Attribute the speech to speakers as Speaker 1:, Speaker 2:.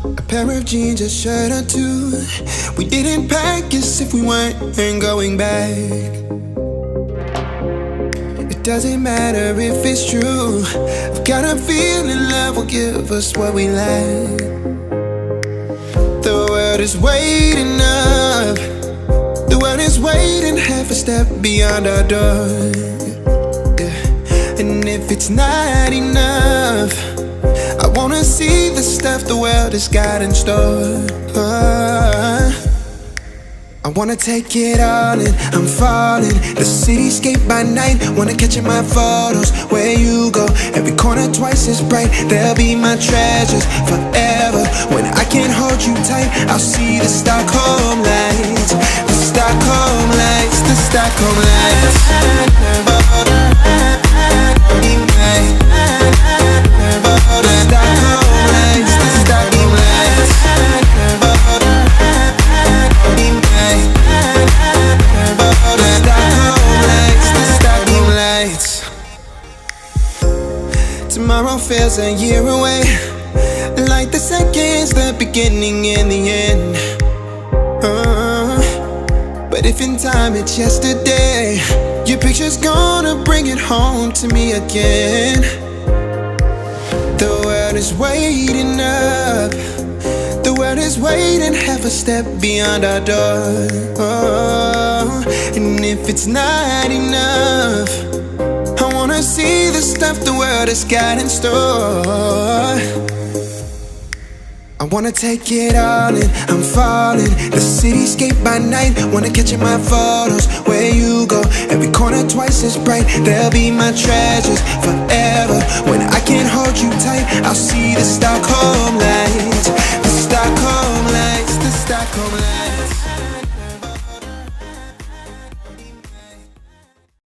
Speaker 1: A pair of jeans, a shirt or two. We didn't pack as if we weren't going back. It doesn't matter if it's true. I've got a feeling love will give us what we lack. The world is waiting up. The world is waiting half a step beyond our door. Yeah. And if it's not enough, I wanna see the stuff the world has got in store. I wanna take it all in, I'm falling. The cityscape by night, wanna catch in my photos. Where you go, every corner twice as bright. They'll be my treasures forever. When I can't hold you tight, I'll see the Stockholm lights. The Stockholm lights, the Stockholm lights. Tomorrow feels a year away, like the seconds, the beginning and the end. But if in time it's yesterday, your picture's gonna bring it home to me again. The world is waiting up. The world is waiting half a step beyond our door. And if it's not enough, I wanna see the stuff the world has got in store. I wanna take it all in, I'm falling. The cityscape by night, wanna catch in my photos. Where you go, every corner twice as bright. They'll be my treasures forever. When I can't hold you tight, I'll see the Stockholm lights. The Stockholm lights, the Stockholm lights.